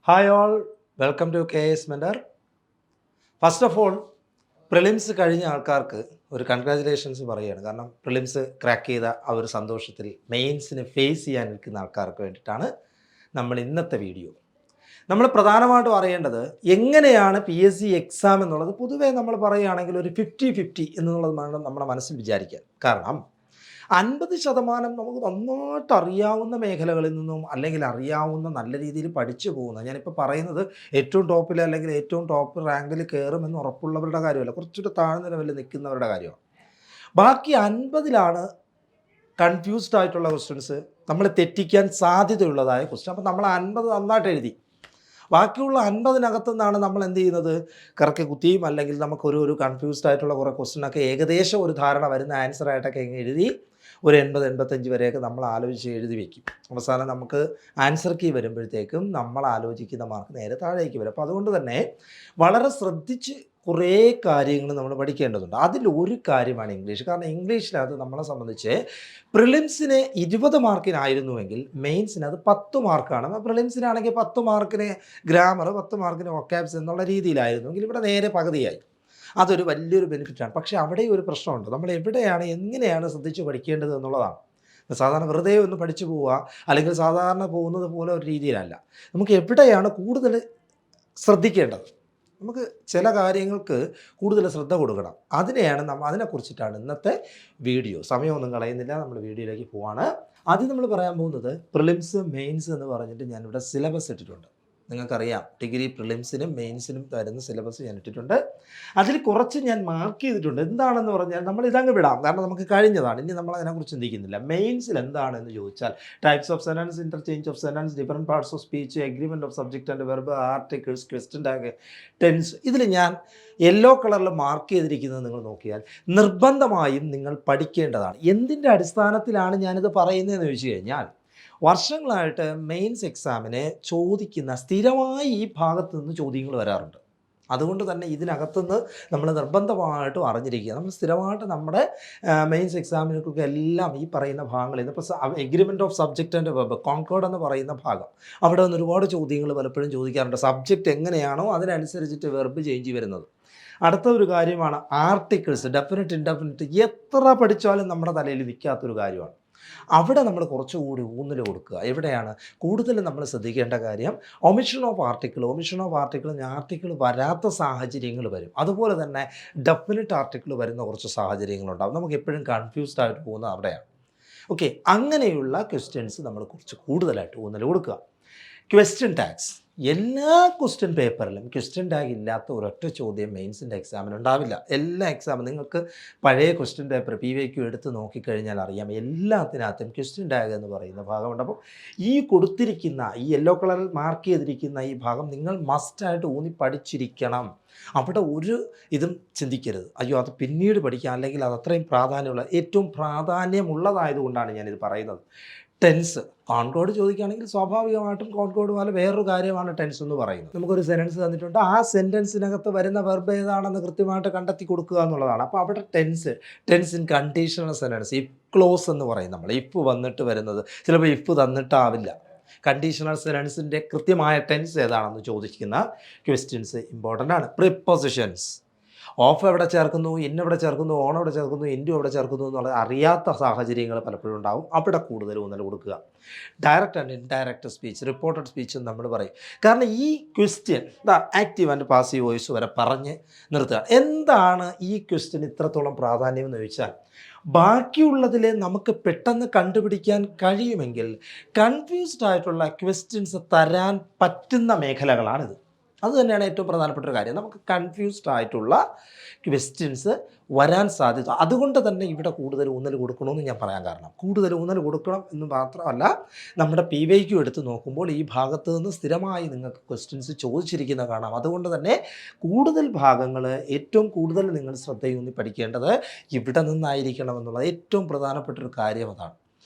Hi all, welcome to KS mentor. First of all, prelims കഴിഞ്ഞ ആൾക്കാർക്ക് ഒരു congratulations പറയുകയാണ്. കാരണം പ്രിലിംസ് ക്രാക്ക് ചെയ്ത ആ ഒരു സന്തോഷത്തിൽ മെയിൻസിന് ഫേസ് ചെയ്യാൻ നിൽക്കുന്ന ആൾക്കാർക്ക് വേണ്ടിയിട്ടാണ് നമ്മൾ ഇന്നത്തെ വീഡിയോ. നമ്മൾ പ്രധാനമായിട്ടും അറിയേണ്ടത് എങ്ങനെയാണ് PSC എക്സാം എന്നുള്ളത്. പൊതുവേ നമ്മൾ പറയുകയാണെങ്കിൽ ഒരു 50-50 എന്നുള്ളത് വേണം നമ്മുടെ മനസ്സിൽ വിചാരിക്കാൻ. കാരണം 50% നമുക്ക് നന്നായിട്ട് അറിയാവുന്ന മേഖലകളിൽ നിന്നും അല്ലെങ്കിൽ അറിയാവുന്ന നല്ല രീതിയിൽ പഠിച്ചു പോകുന്ന, ഞാനിപ്പോൾ പറയുന്നത് ഏറ്റവും ടോപ്പിൽ അല്ലെങ്കിൽ ഏറ്റവും ടോപ്പ് റാങ്കിൽ കയറുമെന്ന് ഉറപ്പുള്ളവരുടെ കാര്യമല്ല, കുറച്ചുകൂടെ താഴ്ന്ന ലെവലിൽ നിൽക്കുന്നവരുടെ കാര്യമാണ്. ബാക്കി 50 കൺഫ്യൂസ്ഡ് ആയിട്ടുള്ള ക്വസ്റ്റ്യൻസ്, നമ്മൾ തെറ്റിക്കാൻ സാധ്യതയുള്ളതായ ക്വസ്റ്റ്യൻ. അപ്പോൾ നമ്മൾ 50 നന്നായിട്ട് എഴുതി, ബാക്കിയുള്ള 50 നിന്നാണ് നമ്മൾ എന്ത് ചെയ്യുന്നത്, കറക്കി കുത്തിയും അല്ലെങ്കിൽ നമുക്കൊരു കൺഫ്യൂസ്ഡ് ആയിട്ടുള്ള കുറേ ക്വസ്റ്റ്യനൊക്കെ ഏകദേശം ഒരു ധാരണ വരുന്ന ആൻസറായിട്ടൊക്കെ എഴുതി ഒരു 80-85 വരെയൊക്കെ നമ്മൾ ആലോചിച്ച് എഴുതി വയ്ക്കും. അവസാനം നമുക്ക് ആൻസർ കീ വരുമ്പോഴത്തേക്കും നമ്മൾ ആലോചിക്കുന്ന മാർക്ക് നേരെ താഴേക്ക് വരും. അപ്പോൾ അതുകൊണ്ട് തന്നെ വളരെ ശ്രദ്ധിച്ച് കുറേ കാര്യങ്ങൾ നമ്മൾ പഠിക്കേണ്ടതുണ്ട്. അതിലൊരു കാര്യമാണ് ഇംഗ്ലീഷ്. കാരണം ഇംഗ്ലീഷിനകത്ത് നമ്മളെ സംബന്ധിച്ച് പ്രിലിംസിന് 20 മാർക്കിനായിരുന്നുവെങ്കിൽ മെയിൻസിന് അത് 10 മാർക്കാണ്. പ്രിലിംസിനാണെങ്കിൽ 10 മാർക്കിന് ഗ്രാമർ, 10 മാർക്കിന് വൊക്കാബ്സ് എന്നുള്ള രീതിയിലായിരുന്നുവെങ്കിൽ ഇവിടെ നേരെ പകുതിയായി. അതൊരു വലിയൊരു ബെനിഫിറ്റാണ്. പക്ഷേ അവിടെ ഒരു പ്രശ്നമുണ്ട്. നമ്മൾ എവിടെയാണ് എങ്ങനെയാണ് ശ്രദ്ധിച്ച് പഠിക്കേണ്ടത് എന്നുള്ളതാണ്. സാധാരണ വെറുതെ ഒന്ന് പഠിച്ചു പോവുക അല്ലെങ്കിൽ സാധാരണ പോകുന്നത് പോലെ ഒരു രീതിയിലല്ല. നമുക്ക് എവിടെയാണ് കൂടുതൽ ശ്രദ്ധിക്കേണ്ടത്, നമുക്ക് ചില കാര്യങ്ങൾക്ക് കൂടുതൽ ശ്രദ്ധ കൊടുക്കണം. അതിനെക്കുറിച്ചിട്ടാണ് ഇന്നത്തെ വീഡിയോ. സമയമൊന്നും കളയുന്നില്ല, നമ്മൾ വീഡിയോയിലേക്ക് പോവാണ്. ആദ്യം നമ്മൾ പറയാൻ പോകുന്നത് പ്രിലിംസ് മെയിൻസ് എന്ന് പറഞ്ഞിട്ട് ഞാനിവിടെ സിലബസ് ഇട്ടിട്ടുണ്ട്. നിങ്ങൾക്കറിയാം, ഡിഗ്രി പ്രിലിംസിനും മെയിൻസിനും തരുന്ന സിലബസ് ഞാൻ ഇട്ടിട്ടുണ്ട്. അതിൽ കുറച്ച് ഞാൻ മാർക്ക് ചെയ്തിട്ടുണ്ട്. എന്താണെന്ന് പറഞ്ഞാൽ നമ്മൾ ഇതങ്ങ് വിടാം, കാരണം നമുക്ക് കഴിഞ്ഞതാണ്. ഇനി നമ്മൾ അതിനെക്കുറിച്ച് ചിന്തിക്കുന്നില്ല. മെയിൻസിൽ എന്താണെന്ന് ചോദിച്ചാൽ types of sentence, interchange of sentence, different parts of speech, agreement of subject and verb, articles, question tag, tense. ഇതിൽ ഞാൻ യെല്ലോ കളറിൽ മാർക്ക് ചെയ്തിരിക്കുന്നത് നിങ്ങൾ നോക്കിയാൽ നിർബന്ധമായും നിങ്ങൾ പഠിക്കേണ്ടതാണ്. എന്തിൻ്റെ അടിസ്ഥാനത്തിലാണ് ഞാനിത് പറയുന്നതെന്ന് ചോദിച്ചു കഴിഞ്ഞാൽ, വർഷങ്ങളായിട്ട് മെയിൻസ് എക്സാമിന് ചോദിക്കുന്ന സ്ഥിരമായി ഈ ഭാഗത്തു നിന്ന് ചോദ്യങ്ങൾ വരാറുണ്ട്. അതുകൊണ്ട് തന്നെ ഇതിനകത്തുനിന്ന് നമ്മൾ നിർബന്ധമായിട്ടും അറിഞ്ഞിരിക്കുക. നമ്മൾ സ്ഥിരമായിട്ട് നമ്മുടെ മെയിൻസ് എക്സാമിനൊക്കെ എല്ലാം ഈ പറയുന്ന ഭാഗങ്ങളിൽ നിന്ന്, ഇപ്പോൾ agreement of subject and verb, concord എന്ന് പറയുന്ന ഭാഗം, അവിടെ നിന്ന് ഒരുപാട് ചോദ്യങ്ങൾ പലപ്പോഴും ചോദിക്കാറുണ്ട്. സബ്ജക്റ്റ് എങ്ങനെയാണോ അതിനനുസരിച്ചിട്ട് വെർബ് ചേഞ്ച് വരുന്നത്. അടുത്ത ഒരു കാര്യമാണ് ആർട്ടിക്കിൾസ്, ഡെഫിനിറ്റ്, ഇൻഡെഫിനിറ്റ്. എത്ര പഠിച്ചാലും നമ്മുടെ തലയിൽ നിൽക്കാത്തൊരു കാര്യമാണ്. അവിടെ നമ്മൾ കുറച്ചുകൂടി ഊന്നൽ കൊടുക്കുക. എവിടെയാണ് കൂടുതലും നമ്മൾ ശ്രദ്ധിക്കേണ്ട കാര്യം, ഒമിഷൻ ഓഫ് ആർട്ടിക്കിൾ. ആർട്ടിക്കിൾ വരാത്ത സാഹചര്യങ്ങൾ വരും. അതുപോലെ തന്നെ ഡെഫിനിറ്റ് ആർട്ടിക്കിൾ വരുന്ന കുറച്ച് സാഹചര്യങ്ങളുണ്ടാകും. നമുക്ക് എപ്പോഴും കൺഫ്യൂസ്ഡ് ആയിട്ട് പോകുന്നത് അവിടെയാണ്. ഓക്കെ, അങ്ങനെയുള്ള ക്വസ്റ്റ്യൻസ് നമ്മൾ കുറച്ച് കൂടുതലായിട്ട് ഊന്നൽ കൊടുക്കുക. Question tags. എല്ലാ ക്വസ്റ്റ്യൻ പേപ്പറിലും ക്വസ്റ്റ്യൻ ടാഗ് ഇല്ലാത്ത ഒരൊറ്റ ചോദ്യം മെയിൻസിൻ്റെ എക്സാമിന് ഉണ്ടാവില്ല. എല്ലാ എക്സാമും നിങ്ങൾക്ക് പഴയ ക്വസ്റ്റ്യൻ പേപ്പർ PYQ എടുത്ത് നോക്കിക്കഴിഞ്ഞാൽ അറിയാം, എല്ലാത്തിനകത്തും ക്വസ്റ്റ്യൻ ടാഗ് എന്ന് പറയുന്ന ഭാഗമുണ്ട്. അപ്പോൾ ഈ കൊടുത്തിരിക്കുന്ന ഈ യെല്ലോ കളറിൽ മാർക്ക് ചെയ്തിരിക്കുന്ന ഈ ഭാഗം നിങ്ങൾ മസ്റ്റായിട്ട് ഊന്നി പഠിച്ചിരിക്കണം. അവിടെ ഒരു ഇതും ചിന്തിക്കരുത്, അയ്യോ അത് പിന്നീട് പഠിക്കാം, അല്ലെങ്കിൽ അത് അത്രയും പ്രാധാന്യമുള്ള, ഏറ്റവും പ്രാധാന്യമുള്ളതായതുകൊണ്ടാണ് ഞാനിത് പറയുന്നത്. ടെൻസ്, കോൺകോഡ് ചോദിക്കുകയാണെങ്കിൽ സ്വാഭാവികമായിട്ടും കോൺകോഡ് പോലെ വേറൊരു കാര്യമാണ് ടെൻസ് എന്ന് പറയുന്നത്. നമുക്കൊരു സെൻറ്റൻസ് തന്നിട്ടുണ്ട്, ആ സെൻറ്റൻസിനകത്ത് വരുന്ന വെർബ് ഏതാണെന്ന് കൃത്യമായിട്ട് കണ്ടെത്തി കൊടുക്കുക എന്നുള്ളതാണ്. അപ്പോൾ അവിടെ tense in conditional sentence, if clause എന്ന് പറയും നമ്മൾ. ഇഫ് വന്നിട്ട് വരുന്നത് ചിലപ്പോൾ ഇഫ് തന്നിട്ടാവില്ല. കണ്ടീഷണൽ സെൻറ്റൻസിൻ്റെ കൃത്യമായ ടെൻസ് ഏതാണെന്ന് ചോദിക്കുന്ന ക്വസ്റ്റ്യൻസ് ഇമ്പോർട്ടൻ്റ് ആണ്. പ്രിപ്പോസിഷൻസ്, ഓഫ് എവിടെ ചേർക്കുന്നു, ഇൻ എവിടെ ചേർക്കുന്നു, ഓൺ എവിടെ ചേർക്കുന്നു, ഇൻറ്റു എവിടെ ചേർക്കുന്നു എന്നുള്ളത് അറിയാത്ത സാഹചര്യങ്ങൾ പലപ്പോഴും ഉണ്ടാകും. അവിടെ കൂടുതൽ ഊന്നൽ കൊടുക്കുക. Direct and indirect speech, reported speech എന്ന് നമ്മൾ പറയും. കാരണം ഈ question active and passive voice വരെ പറഞ്ഞ് നിർത്തുക. എന്താണ് ഈ ക്വസ്റ്റ്യൻ ഇത്രത്തോളം പ്രാധാന്യം എന്ന് ചോദിച്ചാൽ, ബാക്കിയുള്ളതിൽ നമുക്ക് പെട്ടെന്ന് കണ്ടുപിടിക്കാൻ കഴിയുമെങ്കിൽ കൺഫ്യൂസ്ഡ് ആയിട്ടുള്ള ക്വസ്റ്റ്യൻസ് തരാൻ പറ്റുന്ന മേഖലകളാണിത്. അതുതന്നെയാണ് ഏറ്റവും പ്രധാനപ്പെട്ട ഒരു കാര്യം. നമുക്ക് കൺഫ്യൂസ്ഡ് ആയിട്ടുള്ള ക്വസ്റ്റ്യൻസ് വരാൻ സാധ്യത. അതുകൊണ്ട് തന്നെ ഇവിടെ കൂടുതൽ ഊന്നൽ കൊടുക്കണമെന്ന് ഞാൻ പറയാൻ കാരണം, കൂടുതൽ ഊന്നൽ കൊടുക്കണം എന്ന് മാത്രമല്ല, നമ്മുടെ PYQ എടുത്ത് നോക്കുമ്പോൾ ഈ ഭാഗത്ത് നിന്ന് സ്ഥിരമായി നിങ്ങൾക്ക് ക്വസ്റ്റ്യൻസ് ചോദിച്ചിരിക്കുന്ന കാണാം. അതുകൊണ്ട് തന്നെ കൂടുതൽ ഭാഗങ്ങൾ, ഏറ്റവും കൂടുതൽ നിങ്ങൾ ശ്രദ്ധയൂന്നി പഠിക്കേണ്ടത് ഇവിടെ നിന്നായിരിക്കണം എന്നുള്ളത് ഏറ്റവും പ്രധാനപ്പെട്ട ഒരു കാര്യം അതാണ്.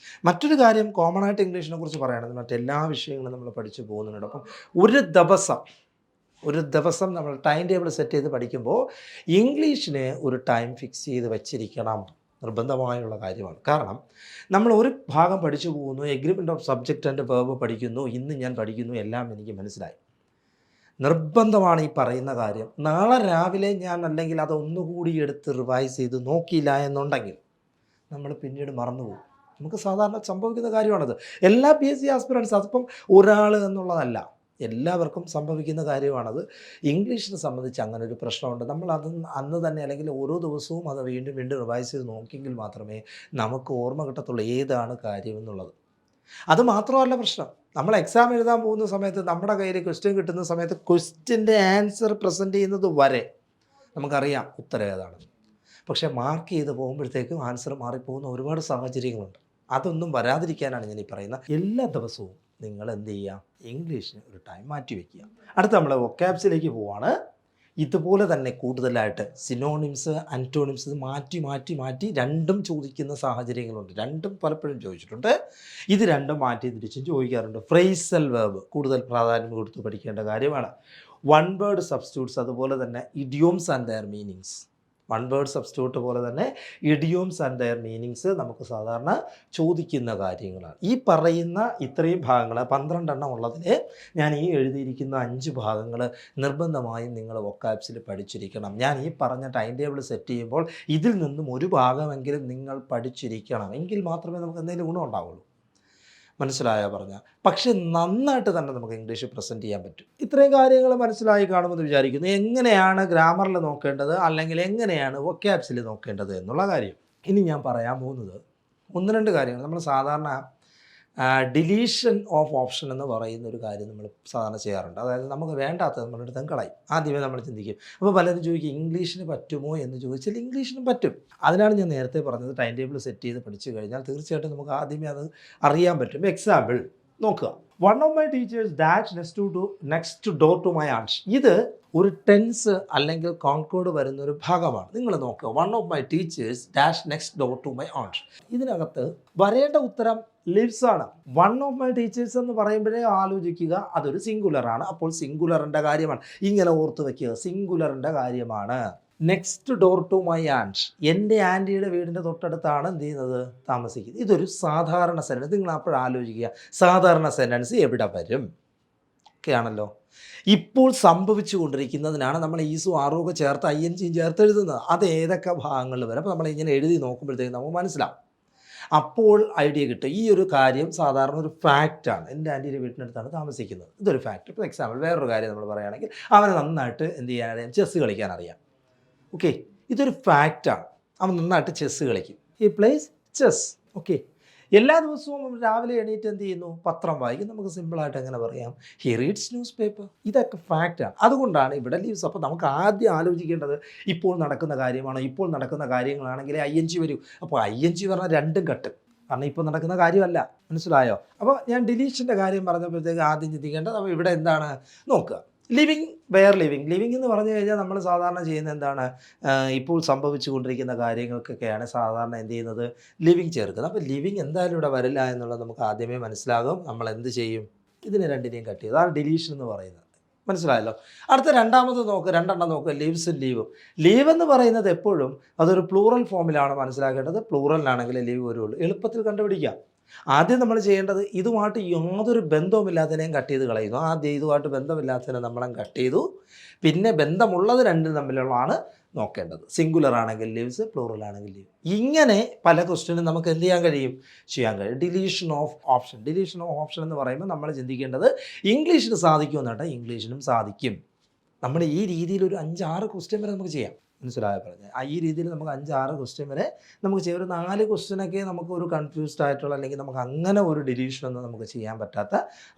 മറ്റൊരു കാര്യം, കോമൺ ആയിട്ട് ഇംഗ്ലീഷിനെ കുറിച്ച് പറയുകയാണെങ്കിൽ മറ്റെല്ലാ വിഷയങ്ങളും നമ്മൾ പഠിച്ചു പോകുന്നുണ്ട്. അപ്പം ഒരു ദിവസം നമ്മൾ ടൈം ടേബിൾ സെറ്റ് ചെയ്ത് പഠിക്കുമ്പോൾ ഇംഗ്ലീഷിന് ഒരു ടൈം ഫിക്സ് ചെയ്ത് വച്ചിരിക്കണം, നിർബന്ധമായുള്ള കാര്യമാണ്. കാരണം നമ്മൾ ഒരു ഭാഗം പഠിച്ചു പോകുന്നു, agreement of subject and verb പഠിക്കുന്നു, ഇന്ന് ഞാൻ പഠിക്കുന്നു, എല്ലാം എനിക്ക് മനസ്സിലായി. നിർബന്ധമാണ് ഈ പറയുന്ന കാര്യം. നാളെ രാവിലെ ഞാൻ അല്ലെങ്കിൽ അതൊന്നുകൂടി എടുത്ത് റിവൈസ് ചെയ്ത് നോക്കിയില്ല എന്നുണ്ടെങ്കിൽ നമ്മൾ പിന്നീട് മറന്നുപോകും. നമുക്ക് സാധാരണ സംഭവിക്കുന്ന കാര്യമാണത്. എല്ലാ PSC ആസ്പിറൻസ് അതിപ്പം ഒരാൾ എന്നുള്ളതല്ല, എല്ലാവർക്കും സംഭവിക്കുന്ന കാര്യമാണത്. ഇംഗ്ലീഷിനെ സംബന്ധിച്ച് അങ്ങനെ ഒരു പ്രശ്നമുണ്ട്. നമ്മൾ അത് അന്ന് തന്നെ അല്ലെങ്കിൽ ഓരോ ദിവസവും അത് വീണ്ടും വീണ്ടും റിവൈസ് ചെയ്ത് നോക്കിയെങ്കിൽ മാത്രമേ നമുക്ക് ഓർമ്മ കിട്ടത്തുള്ളൂ ഏതാണ് കാര്യമെന്നുള്ളത്. അത് മാത്രമല്ല പ്രശ്നം, നമ്മൾ എക്സാം എഴുതാൻ പോകുന്ന സമയത്ത് നമ്മുടെ കയ്യിൽ ക്വസ്റ്റ്യൻ കിട്ടുന്ന സമയത്ത് ക്വസ്റ്റ്യൻ്റെ ആൻസർ പ്രസൻറ്റ് ചെയ്യുന്നത് വരെ നമുക്കറിയാം ഉത്തരം ഏതാണെന്ന്. പക്ഷേ മാർക്ക് ചെയ്ത് പോകുമ്പോഴത്തേക്കും ആൻസർ മാറിപ്പോകുന്ന ഒരുപാട് സാഹചര്യങ്ങളുണ്ട്. അതൊന്നും വരാതിരിക്കാനാണ് ഞാൻ ഈ പറയുന്നത്. എല്ലാ ദിവസവും നിങ്ങൾ എന്ത് ചെയ്യുക, ഇംഗ്ലീഷിന് ഒരു ടൈം മാറ്റി വയ്ക്കുക. അടുത്ത നമ്മൾ വൊക്കാബ്സിലേക്ക് പോവാണ്. ഇതുപോലെ തന്നെ കൂടുതലായിട്ട് സിനോണിംസ്, അൻറ്റോണിംസ് മാറ്റി മാറ്റി മാറ്റി രണ്ടും ചോദിക്കുന്ന സാഹചര്യങ്ങളുണ്ട്. രണ്ടും പലപ്പോഴും ചോദിച്ചിട്ടുണ്ട്. ഇത് രണ്ടും മാറ്റി തിരിച്ചും ചോദിക്കാറുണ്ട്. ഫ്രേസൽ വെർബ് കൂടുതൽ പ്രാധാന്യം കൊടുത്ത് പഠിക്കേണ്ട കാര്യമാണ്. വൺ വേർഡ് സബ്സ്റ്റിറ്റ്യൂട്ട്സ്, അതുപോലെ തന്നെ idioms and their meanings. One word substitute പോലെ തന്നെ ഇഡിയോംസ് ആൻഡ് ദെയർ മീനിങ്സ് നമുക്ക് സാധാരണ ചോദിക്കുന്ന കാര്യങ്ങളാണ്. ഈ പറയുന്ന ഇത്രയും ഭാഗങ്ങൾ 12 എണ്ണം ഉള്ളതിൽ ഞാൻ ഈ എഴുതിയിരിക്കുന്ന 5 ഭാഗങ്ങൾ നിർബന്ധമായും നിങ്ങൾ വൊക്കാബ്സിൽ പഠിച്ചിരിക്കണം. ഞാൻ ഈ പറഞ്ഞ ടൈം ടേബിൾ സെറ്റ് ചെയ്യുമ്പോൾ ഇതിൽ നിന്നും ഒരു ഭാഗമെങ്കിലും നിങ്ങൾ പഠിച്ചിരിക്കണം. എങ്കിൽ മാത്രമേ നമുക്ക് എന്തെങ്കിലും ഗുണം ഉണ്ടാവുള്ളൂ. മനസ്സിലായോ പറഞ്ഞാൽ? പക്ഷേ നന്നായിട്ട് തന്നെ നമുക്ക് ഇംഗ്ലീഷ് പ്രസൻറ്റ് ചെയ്യാൻ പറ്റും. ഇത്രയും കാര്യങ്ങൾ മനസ്സിലായി കാണുമെന്ന് വിചാരിക്കുന്നു. എങ്ങനെയാണ് ഗ്രാമറിൽ നോക്കേണ്ടത് അല്ലെങ്കിൽ എങ്ങനെയാണ് വൊക്കാബ്സിൽ നോക്കേണ്ടത് എന്നുള്ള കാര്യം ഇനി ഞാൻ പറയാൻ പോകുന്നത് 1-2 കാര്യങ്ങൾ. നമ്മൾ സാധാരണ ഡിലീഷൻ ഓഫ് ഓപ്ഷൻ എന്ന് പറയുന്ന ഒരു കാര്യം നമ്മൾ സാധാരണ ചെയ്യാറുണ്ട്. അതായത് നമുക്ക് വേണ്ടാത്തത് നമ്മളെടുത്ത് കളയും. ആദ്യമേ നമ്മൾ ചിന്തിക്കും. അപ്പോൾ പലരും ചോദിക്കും ഇംഗ്ലീഷിന് പറ്റുമോ എന്ന് ചോദിച്ചാൽ ഇംഗ്ലീഷിനും പറ്റും. അതിനാണ് ഞാൻ നേരത്തെ പറഞ്ഞത് ടൈം ടേബിൾ സെറ്റ് ചെയ്ത് പഠിച്ചു കഴിഞ്ഞാൽ തീർച്ചയായിട്ടും നമുക്ക് ആദ്യമേ അത് അറിയാൻ പറ്റും. എക്സാമ്പിൾ നോക്കുക. One of my teachers dash next door to my aunt's. ഇത് ഒരു ടെൻസ് അല്ലെങ്കിൽ കോൺകോഡ് വരുന്ന ഒരു ഭാഗമാണ്. നിങ്ങൾ നോക്കുക. One of my teachers dash next door to my aunt's. ഇതിനകത്ത് വരേണ്ട ഉത്തരം ലിവ്സ് ആണ്. വൺ ഓഫ് മൈ ടീച്ചേഴ്സ് എന്ന് പറയുമ്പോഴേ ആലോചിക്കുക അതൊരു സിംഗുലർ ആണ്. അപ്പോൾ സിംഗുലറിൻ്റെ കാര്യമാണ്. ഇങ്ങനെ ഓർത്ത് വയ്ക്കുക, സിംഗുലറിൻ്റെ കാര്യമാണ്. Next door to my aunt, എൻ്റെ ആൻറ്റിയുടെ വീടിൻ്റെ തൊട്ടടുത്താണ് എന്ത് ചെയ്യുന്നത്, താമസിക്കുന്നത്. ഇതൊരു സാധാരണ സെൻറ്റൻസ്. നിങ്ങൾ അപ്പോൾ ആലോചിക്കുക സാധാരണ സെൻറ്റൻസ് എവിടെ വരും? ഒക്കെ ആണല്ലോ. ഇപ്പോൾ സംഭവിച്ചു കൊണ്ടിരിക്കുന്നതിനാണ് നമ്മൾ ഈസും ആറും ഒക്കെ ചേർത്ത് ING ചേർത്ത് എഴുതുന്നത്. അത് ഏതൊക്കെ ഭാഗങ്ങളിൽ വരും? അപ്പോൾ നമ്മൾ ഇങ്ങനെ എഴുതി നോക്കുമ്പോഴത്തേക്കും നമുക്ക് മനസ്സിലാവും. അപ്പോൾ ഐഡിയ കിട്ടും. ഈ ഒരു കാര്യം സാധാരണ ഒരു ഫാക്റ്റാണ്. എൻ്റെ ആൻറ്റിയുടെ വീട്ടിനടുത്താണ് താമസിക്കുന്നത്. ഇതൊരു ഫാക്റ്റ്. ഇപ്പോൾ എക്സാമ്പിൾ വേറൊരു കാര്യം നമ്മൾ പറയുകയാണെങ്കിൽ അവന് നന്നായിട്ട് എന്ത് ചെയ്യാനറിയാം, ചെസ്സ് കളിക്കാൻ അറിയാം. ഓക്കെ, ഇതൊരു ഫാക്റ്റാണ്. അവൻ നന്നായിട്ട് ചെസ്സ് കളിക്കും. He place chess. ഓക്കെ, എല്ലാ ദിവസവും രാവിലെ എണീറ്റ് എന്ത് ചെയ്യുന്നു, പത്രം വായിക്കും. നമുക്ക് സിമ്പിളായിട്ട് എങ്ങനെ പറയാം, ഹി റീഡ്സ് ന്യൂസ് പേപ്പർ. ഇതൊക്കെ ഫാക്റ്റാണ്. അതുകൊണ്ടാണ് ഇവിടെ ലീവ്സ്. അപ്പോൾ നമുക്ക് ആദ്യം ആലോചിക്കേണ്ടത് ഇപ്പോൾ നടക്കുന്ന കാര്യമാണോ. ഇപ്പോൾ നടക്കുന്ന കാര്യങ്ങളാണെങ്കിൽ ING വരൂ. അപ്പോൾ ING പറഞ്ഞാൽ രണ്ടും കട്ട്, കാരണം ഇപ്പോൾ നടക്കുന്ന കാര്യമല്ല. മനസ്സിലായോ? അപ്പോൾ ഞാൻ ഡിലീഷൻ്റെ കാര്യം പറഞ്ഞപ്പോഴത്തേക്ക് ആദ്യം ചിന്തിക്കേണ്ടത് അപ്പോൾ ഇവിടെ എന്താണ് നോക്കുക. Living, wear living. ലിവിങ് എന്ന് പറഞ്ഞു കഴിഞ്ഞാൽ നമ്മൾ സാധാരണ ചെയ്യുന്ന എന്താണ്, ഇപ്പോൾ സംഭവിച്ചു കൊണ്ടിരിക്കുന്ന കാര്യങ്ങൾക്കൊക്കെയാണ് സാധാരണ എന്ത് ചെയ്യുന്നത്, ലിവിങ് ചേർക്കുന്നത്. അപ്പോൾ ലിവിങ് എന്തായാലും ഇവിടെ വരില്ല എന്നുള്ളത് നമുക്ക് ആദ്യമേ മനസ്സിലാകും. നമ്മൾ എന്ത് ചെയ്യും, ഇതിനെ രണ്ടിനെയും കട്ട് ചെയ്യും. അതാണ് ഡിലീഷൻ എന്ന് പറയുന്നത്. മനസ്സിലായല്ലോ? അടുത്ത രണ്ടാമത് നോക്കുക, 2 എണ്ണം നോക്കുക. ലീവ്സും ലീവും. ലീവ് എന്ന് പറയുന്നത് എപ്പോഴും അതൊരു പ്ലൂറൽ ഫോമിലാണ് മനസ്സിലാക്കേണ്ടത്. പ്ലൂറലിനാണെങ്കിൽ ലീവ് വരുള്ളൂ. എളുപ്പത്തിൽ കണ്ടുപിടിക്കാം. ആദ്യം നമ്മൾ ചെയ്യേണ്ടത് ഇതുമായിട്ട് യാതൊരു ബന്ധവുമില്ലാത്തതിനെയും കട്ട് ചെയ്ത് കളയുന്നു. ആദ്യം ഇതുമായിട്ട് ബന്ധമില്ലാത്തതിനെ നമ്മളെ കട്ട് ചെയ്തു. പിന്നെ ബന്ധമുള്ളത് രണ്ടും തമ്മിലുള്ളതാണ് നോക്കേണ്ടത്. സിംഗുലർ ആണെങ്കിൽ ലീവ്സ്, പ്ലൂറൽ ആണെങ്കിൽ ലീവ്. ഇങ്ങനെ പല ക്വസ്റ്റ്യനും നമുക്ക് എന്ത് ചെയ്യാൻ കഴിയും, ചെയ്യാൻ കഴിയും. Deletion of option. Deletion of option എന്ന് പറയുമ്പോൾ നമ്മൾ ചിന്തിക്കേണ്ടത് ഇംഗ്ലീഷിന് സാധിക്കുമെന്നാണ്. ഇംഗ്ലീഷിനും സാധിക്കും. നമ്മൾ ഈ രീതിയിൽ ഒരു 5-6 ക്വസ്റ്റ്യൻ വരെ നമുക്ക് ചെയ്യാം. മനസ്സിലായ പറഞ്ഞത്. ഈ രീതിയിൽ നമുക്ക് 5-6 ക്വസ്റ്റ്യൻ വരെ നമുക്ക് ചെയ്യാം. ഒരു 4 ക്വസ്റ്റ്യനൊക്കെ നമുക്ക് ഒരു കൺഫ്യൂസ്ഡ് ആയിട്ടുള്ള അല്ലെങ്കിൽ നമുക്ക് അങ്ങനെ ഒരു ഡിലീഷനൊന്നും നമുക്ക് ചെയ്യാൻ പറ്റാത്ത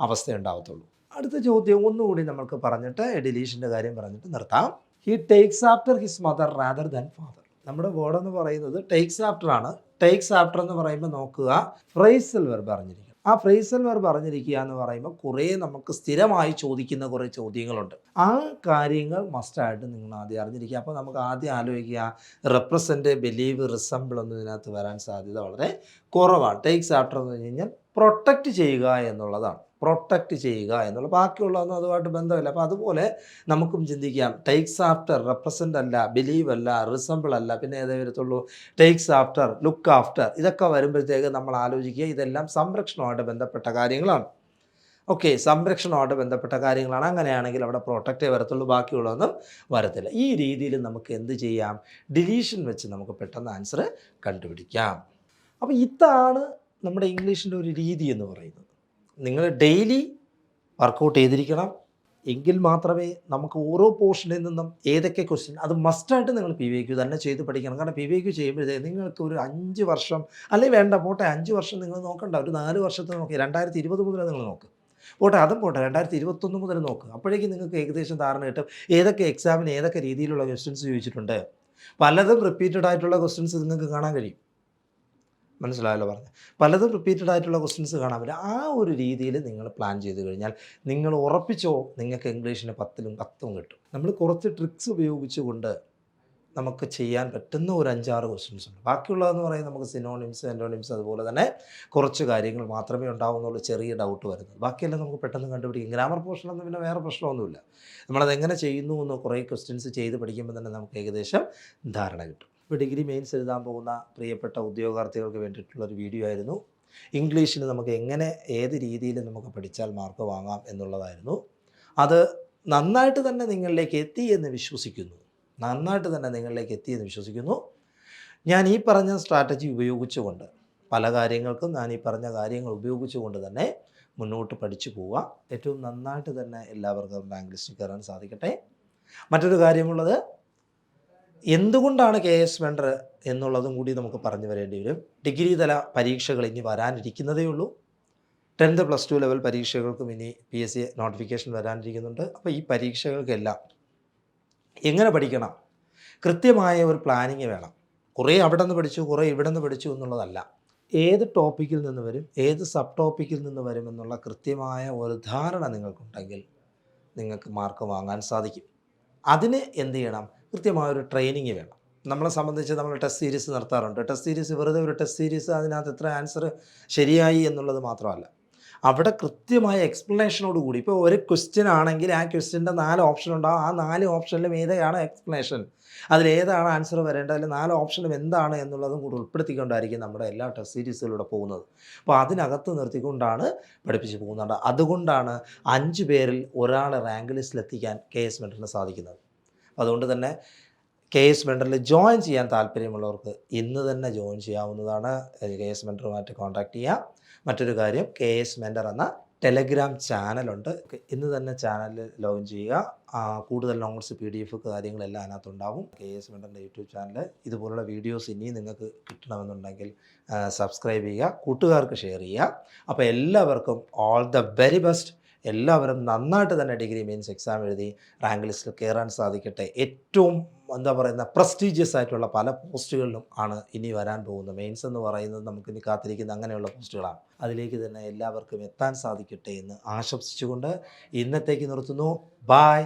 അവസ്ഥ ഉണ്ടാകത്തുള്ളൂ. അടുത്ത ചോദ്യം ഒന്നുകൂടി നമുക്ക് പറഞ്ഞിട്ട് ഡിലീഷൻ്റെ കാര്യം പറഞ്ഞിട്ട് നിർത്താം. He takes after his mother rather than father. നമ്മുടെ വേർഡ് എന്ന് പറയുന്നത് ടേക്സ് ആഫ്റ്റർ ആണ്. ടേക്സ് ആഫ്റ്റർ എന്ന് പറയുമ്പോൾ നോക്കുക, ഫ്രേസൽ വെർബ് അറിഞ്ഞിരിക്കും. ആ ഫ്രേസൽ വെർബ് അറിഞ്ഞിരിക്കുക എന്ന് പറയുമ്പോൾ കുറേ നമുക്ക് സ്ഥിരമായി ചോദിക്കുന്ന കുറേ ചോദ്യങ്ങളുണ്ട്. ആ കാര്യങ്ങൾ മസ്റ്റായിട്ട് നിങ്ങൾ ആദ്യം അറിഞ്ഞിരിക്കുക. അപ്പോൾ നമുക്ക് ആദ്യം ആലോചിക്കുക, റെപ്രസെൻറ്റ്, ബിലീവ്, റിസംബിൾ ഒന്നും ഇതിനകത്ത് വരാൻ സാധ്യത വളരെ കുറവാണ്. ടേക്സ് ആഫ്റ്റർ എന്ന് പറഞ്ഞു കഴിഞ്ഞാൽ പ്രൊട്ടക്റ്റ് ചെയ്യുക എന്നുള്ളതാണ്. പ്രൊട്ടക്റ്റ് ചെയ്യുക എന്നുള്ള, ബാക്കിയുള്ളതൊന്നും അതുമായിട്ട് ബന്ധമില്ല. അപ്പോൾ അതുപോലെ നമുക്കും ചിന്തിക്കാം, ടേക്സ് ആഫ്റ്റർ റെപ്രസെൻ്റ് അല്ല, ബിലീവ് അല്ല, റിസംബിൾ അല്ല, പിന്നെ ഏതേ വരത്തുള്ളൂ, ടേക്സ് ആഫ്റ്റർ, ലുക്ക് ആഫ്റ്റർ. ഇതൊക്കെ വരുമ്പോഴത്തേക്ക് നമ്മൾ ആലോചിക്കുക ഇതെല്ലാം സംരക്ഷണമായിട്ട് ബന്ധപ്പെട്ട കാര്യങ്ങളാണ്. ഓക്കെ, സംരക്ഷണമായിട്ട് ബന്ധപ്പെട്ട കാര്യങ്ങളാണ്. അങ്ങനെയാണെങ്കിൽ അവിടെ പ്രൊട്ടക്റ്റേ വരത്തുള്ളൂ, ബാക്കിയുള്ളതൊന്നും വരത്തില്ല. ഈ രീതിയിൽ നമുക്ക് എന്ത് ചെയ്യാം? ഡിലീഷൻ വെച്ച് നമുക്ക് പെട്ടെന്ന് ആൻസർ കണ്ടുപിടിക്കാം. അപ്പോൾ ഇതാണ് നമ്മുടെ ഇംഗ്ലീഷിൻ്റെ ഒരു രീതി എന്ന് പറയുന്നത്. നിങ്ങൾ ഡെയിലി വർക്കൗട്ട് ചെയ്തിരിക്കണം. എങ്കിൽ മാത്രമേ നമുക്ക് ഓരോ പോർഷനിൽ നിന്നും ഏതൊക്കെ ക്വസ്റ്റ്യൻ, അത് മസ്റ്റായിട്ട് നിങ്ങൾ PYQ തന്നെ ചെയ്ത് പഠിക്കണം. കാരണം PYQ ചെയ്യുമ്പോഴത്തേക്ക് നിങ്ങൾക്ക് ഒരു 5 വർഷം, അല്ലെങ്കിൽ വേണ്ട പോട്ടെ 5 വർഷം നിങ്ങൾ നോക്കണ്ട, ഒരു 4 വർഷത്തെ നോക്കി 2020 മുതൽ നിങ്ങൾ നോക്ക്. പോട്ടെ, അതും പോട്ടെ, 2021 മുതൽ നോക്ക്. അപ്പോഴേക്കും നിങ്ങൾക്ക് ഏകദേശം ധാരണ കിട്ടും ഏതൊക്കെ എക്സാമിന് ഏതൊക്കെ രീതിയിലുള്ള ക്വസ്റ്റ്യൻസ് ചോദിച്ചിട്ടുണ്ട്. പലതും റിപ്പീറ്റഡ് ആയിട്ടുള്ള ക്വസ്റ്റ്യൻസ് നിങ്ങൾക്ക് കാണാൻ കഴിയും. മനസ്സിലായല്ലോ പറഞ്ഞത്? പലതും റിപ്പീറ്റഡ് ആയിട്ടുള്ള ക്വസ്റ്റ്യൻസ് കാണാൻ പറ്റും. ആ ഒരു രീതിയിൽ നിങ്ങൾ പ്ലാൻ ചെയ്ത് കഴിഞ്ഞാൽ നിങ്ങൾ ഉറപ്പിച്ചോ, നിങ്ങൾക്ക് ഇംഗ്ലീഷിന് 10ലും 10ഉം കിട്ടും. നമ്മൾ കുറച്ച് ട്രിക്സ് ഉപയോഗിച്ചുകൊണ്ട് നമുക്ക് ചെയ്യാൻ പറ്റുന്ന ഒരു 5-6 ക്വസ്റ്റ്യൻസ് ഉണ്ട്. ബാക്കിയുള്ളതെന്ന് പറയുന്നത് നമുക്ക് സിനോണിംസ്, ആൻറ്റോണിംസ്, അതുപോലെ തന്നെ കുറച്ച് കാര്യങ്ങൾ മാത്രമേ ഉണ്ടാവുന്നുള്ളൂ ചെറിയ ഡൗട്ട് വരുന്നത്. ബാക്കിയെല്ലാം നമുക്ക് പെട്ടെന്ന് കണ്ടുപിടിക്കും. ഗ്രാമർ പോർഷനൊന്നും പിന്നെ വേറെ പ്രശ്നമൊന്നുമില്ല. നമ്മളതെങ്ങനെ ചെയ്യുന്നു എന്ന് കുറേ ക്വസ്റ്റ്യൻസ് ചെയ്ത് പഠിക്കുമ്പോൾ തന്നെ നമുക്ക് ഏകദേശം ധാരണ കിട്ടും. ഇപ്പോൾ ഡിഗ്രി മെയിൻസ് എഴുതാൻ പോകുന്ന പ്രിയപ്പെട്ട ഉദ്യോഗാർത്ഥികൾക്ക് വേണ്ടിയിട്ടുള്ളൊരു വീഡിയോ ആയിരുന്നു. ഇംഗ്ലീഷിന് നമുക്ക് എങ്ങനെ ഏത് രീതിയിൽ നമുക്ക് പഠിച്ചാൽ മാർക്ക് വാങ്ങാം എന്നുള്ളതായിരുന്നു. അത് നന്നായിട്ട് തന്നെ നിങ്ങളിലേക്ക് എത്തി എന്ന് വിശ്വസിക്കുന്നു. ഞാൻ ഈ പറഞ്ഞ സ്ട്രാറ്റജി ഉപയോഗിച്ചുകൊണ്ട്, പല കാര്യങ്ങൾക്കും ഞാൻ ഈ പറഞ്ഞ കാര്യങ്ങൾ ഉപയോഗിച്ചുകൊണ്ട് തന്നെ മുന്നോട്ട് പഠിച്ചു പോവുക. ഏറ്റവും നന്നായിട്ട് തന്നെ എല്ലാവർക്കും റാങ്ക് ലിസ്റ്റിൽ കയറാൻ സാധിക്കട്ടെ. മറ്റൊരു കാര്യമുള്ളത്, എന്തുകൊണ്ടാണ് KS വെണ്ടർ എന്നുള്ളതും കൂടി നമുക്ക് പറഞ്ഞു വരേണ്ടി വരും. ഡിഗ്രി തല പരീക്ഷകൾ ഇനി വരാനിരിക്കുന്നതേ ഉള്ളൂ. 10th +2 ലെവൽ പരീക്ഷകൾക്കും ഇനി PSC നോട്ടിഫിക്കേഷൻ വരാനിരിക്കുന്നുണ്ട്. അപ്പോൾ ഈ പരീക്ഷകൾക്കെല്ലാം എങ്ങനെ പഠിക്കണം, കൃത്യമായ ഒരു പ്ലാനിങ് വേണം. കുറേ അവിടെ നിന്ന് പഠിച്ചു, കുറേ ഇവിടെ നിന്ന് പഠിച്ചു എന്നുള്ളതല്ല. ഏത് ടോപ്പിക്കിൽ നിന്ന് വരും, ഏത് സബ് ടോപ്പിക്കിൽ നിന്ന് വരും എന്നുള്ള കൃത്യമായ ഒരു ധാരണ നിങ്ങൾക്കുണ്ടെങ്കിൽ നിങ്ങൾക്ക് മാർക്ക് വാങ്ങാൻ സാധിക്കും. അതിന് എന്ത് ചെയ്യണം? കൃത്യമായൊരു ട്രെയിനിങ് വേണം. നമ്മളെ സംബന്ധിച്ച് നമ്മൾ ടെസ്റ്റ് സീരീസ് നടത്താറുണ്ട്. ടെസ്റ്റ് സീരീസ് വെറുതെ ഒരു ടെസ്റ്റ് സീരീസ്, അതിനകത്ത് എത്ര ആൻസർ ശരിയായി എന്നുള്ളത് മാത്രമല്ല, അവിടെ കൃത്യമായ എക്സ്പ്ലനേഷനോട് കൂടി, ഇപ്പോൾ ഒരു ക്വസ്റ്റ്യൻ ആണെങ്കിൽ ആ ക്വസ്റ്റ്യൻ്റെ 4 ഓപ്ഷൻ ഉണ്ടാവും. ആ 4 ഓപ്ഷനിലും ഏതാണ് എക്സ്പ്ലനേഷൻ, അതിലേതാണ് ആൻസർ വരേണ്ടത്, അതിൽ 4 ഓപ്ഷനും എന്താണ് എന്നുള്ളതും കൂടി ഉൾപ്പെടുത്തിക്കൊണ്ടായിരിക്കും നമ്മുടെ എല്ലാ ടെസ്റ്റ് സീരീസുകളിലൂടെ പോകുന്നത്. അപ്പോൾ അതിനകത്ത് നിർത്തിക്കൊണ്ടാണ് പഠിപ്പിച്ച് പോകുന്നത്. അതുകൊണ്ടാണ് 5 പേരിൽ ഒരാളെ റാങ്ക് ലിസ്റ്റിലെത്തിക്കാൻ KS വെണ്ടറിന് സാധിക്കുന്നത്. അതുകൊണ്ട് തന്നെ KS വെണ്ടറിൽ ജോയിൻ ചെയ്യാൻ താല്പര്യമുള്ളവർക്ക് ഇന്ന് തന്നെ ജോയിൻ ചെയ്യാവുന്നതാണ്. KS വെണ്ടറുമായിട്ട് കോൺടാക്ട് ചെയ്യാം. മറ്റൊരു കാര്യം, KS വെണ്ടർ എന്ന ടെലഗ്രാം ചാനലുണ്ട്. ഇന്ന് തന്നെ ചാനലിൽ ലോഗിൻ ചെയ്യുക. കൂടുതൽ നോട്ട്സ്, PDF കാര്യങ്ങളെല്ലാം അതിനകത്തുണ്ടാവും. KS വെണ്ടറിൻ്റെ യൂട്യൂബ് ചാനൽ. ഇതുപോലുള്ള വീഡിയോസ് ഇനിയും നിങ്ങൾക്ക് കിട്ടണമെന്നുണ്ടെങ്കിൽ സബ്സ്ക്രൈബ് ചെയ്യുക, കൂട്ടുകാർക്ക് ഷെയർ ചെയ്യുക. അപ്പോൾ എല്ലാവർക്കും ഓൾ ദ വെരി ബെസ്റ്റ്. എല്ലാവരും നന്നായിട്ട് തന്നെ ഡിഗ്രി മെയിൻസ് എക്സാം എഴുതി റാങ്ക് ലിസ്റ്റിൽ കയറാൻ സാധിക്കട്ടെ. ഏറ്റവും പ്രസ്റ്റീജിയസ് ആയിട്ടുള്ള പല പോസ്റ്റുകളിലും ആണ് ഇനി വരാൻ പോകുന്നത്. മെയിൻസ് എന്ന് പറയുന്നത് നമുക്കിനി കാത്തിരിക്കുന്ന അങ്ങനെയുള്ള പോസ്റ്റുകളാണ്. അതിലേക്ക് തന്നെ എല്ലാവർക്കും എത്താൻ സാധിക്കട്ടെ എന്ന് ആശംസിച്ചുകൊണ്ട് ഇന്നത്തേക്ക് നിർത്തുന്നു. ബായ്.